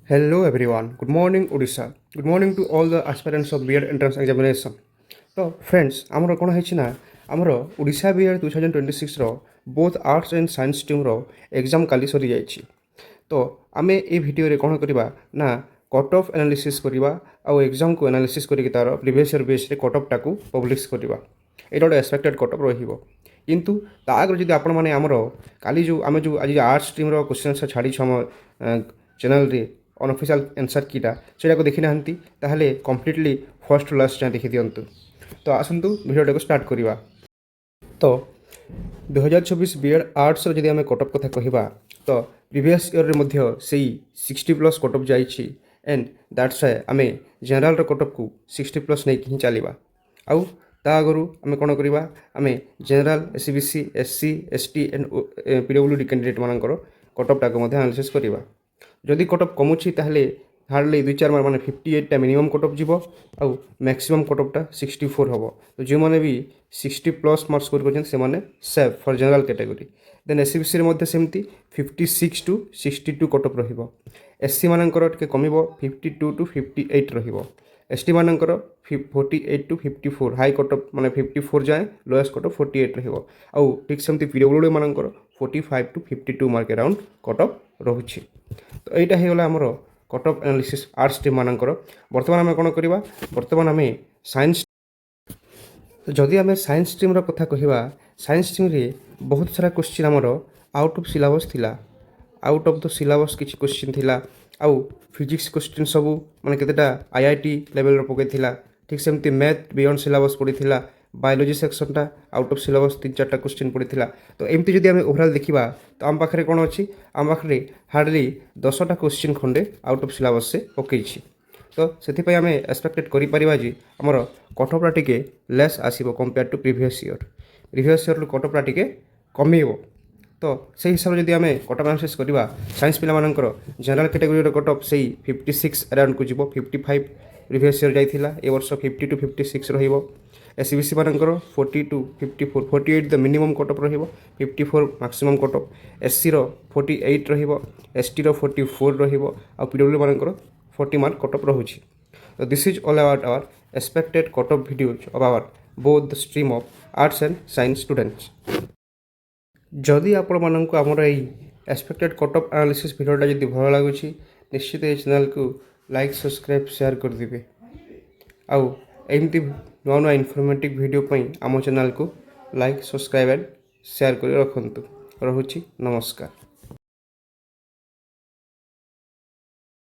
Hello everyone. Good morning Odisha. Good morning to all the aspirants of B.Ed entrance examination. तो friends आमर कौन है आमर Odisha B.Ed 2026 both arts and science team रो exam काली सरी जाइछि। तो आमे ए वीडियो रे कौन करबा ना कट ऑफ एनालिसिस करबा आ एग्जाम को एनालिसिस करिक तार प्रीवियस ईयर बेस रे कट ऑफ टाकू पब्लिश करबा। एटा गोटे एक्सपेक्टेड कट ऑफ रहिबो किंतु ता आगर जदि आपण माने आमर काली जो आमे जो आज आर्ट्स टीम रो क्वेश्चन छाड़ी हम चैनल रे अनऑफिशियल आंसर कीटा सेटा को देखि नाहंती ताहले कंप्लीटली फर्स्ट टू लास्ट देखि दियंतु। तो आसंतु वीडियो को स्टार्ट करिवा। तो 2024 B.Ed आर्ट्स जदि आमे कट ऑफ कथा कहिबा तो प्रीवियस ईयर रे मध्य सेई 60 प्लस कट ऑफ जाइछि एंड दैट्स व्हाई आमे जनरल रो कट ऑफ को 60 प्लस नै कि चलीबा। आउ ता आगरु आमे कोन करिबा आमे general SCBC SC ST and PWD candidate मानकर कट ऑफ टाको मध्य एनालिसिस करिबा। जदि कट ऑफ कमुछि ताहले हार्डली 2-4 मार माने 58 टा मिनिमम कट ऑफ जीवो आउ मैक्सिमम कट ऑफ टा 64 हबो। तो जे माने भी 60 प्लस मार्क्स स्कोर करछन से माने safe for general category. Then SEBC रे मध्ये सेमती 56 टू 62 कट ऑफ रहिबो। एससी मानकर टिके कमिबो 52 टू 58 रहिबो। एसटी मानकर 48 टू 54 हाई कट ऑफ माने 54 जाए लोएस्ट कट ऑफ 48 रहिबो। आउ ठीक सेमती पीडब्ल्यूडी मानकर 45 to 52 mark around cut off रहुछि। तो এইটা ହେଇଗଲା ଆମର cut off analysis arts team ମାନଙ୍କର। ବର୍ତ୍ତମାନ ଆମେ କ'ଣ କରିବା ବର୍ତ୍ତମାନ ଆମେ ସାଇନ୍ସ ଯଦି ଆମେ ସାଇନ୍ସ टीमର କଥା କହିବା ସାଇନ୍ସ टीमରେ ବହୁତ ସାରା क्वेश्चन ଆମର आउट ऑफ सिलेबस थिला। आउट ऑफ द सिलेबस किछि क्वेश्चन थिला आउ फिजिक्स क्वेश्चन सब माने केतेटा आईआईटी लेवल रो पके थिला। ठीक सेमती मैथ बियॉन्ड सिलेबस पड़ी थिला। बायोलॉजी सेक्शनटा आउट ऑफ सिलेबस 3-4टा क्वेश्चन पड़ी थिला। तो एमती जदि आमे ओवरऑल देखिबा तो आम पाखरे कोन अछि आम पाखरे हार्डली 10टा क्वेश्चन खंडे आउट ऑफ सिलेबस से पकेछि। तो सेथि पय आमे एक्सपेक्टेड करि परिबा जे हमर कट ऑफ टिके लेस आसीबो कंपेयर टू प्रीवियस ईयर रो कट ऑफ टिके कमिबो। तो से हिसाब से जब आम कट ऑफ एनालिसिस करवा साइंस पिला मानकर जनरल कैटेगरी कट ऑफ से 56 अराउंड को जीवो। 55 प्रीवियस ईयर जाइथिला ए वर्ष 50 टू 56 रहिबो। एससीबीसी मानकर 40 to 54 48 the minimum cut off रहिबो 54 मैक्सिमम कट ऑफ। एससी रो 48 रहिबो एसटी रो 44 रहिबो आ पीडब्ल्यू मानकर 40 मार्क कट ऑफ रहुछि। तो this is all about our expected cut off videos of our both the stream of arts and science students. जदि आपण मानक आमर यही एक्सपेक्टेड कट ऑफ एनालिसिस वीडियोटा जदि भल लगुच निश्चित ये चैनल को लाइक सब्सक्राइब शेयर कर देबे। आउ एमती नुआ नुआ इनफॉर्मेटिव वीडियो पई आम चैनल को लाइक सब्सक्राइब एंड शेयर कर रखंतु। रहुछि नमस्कार।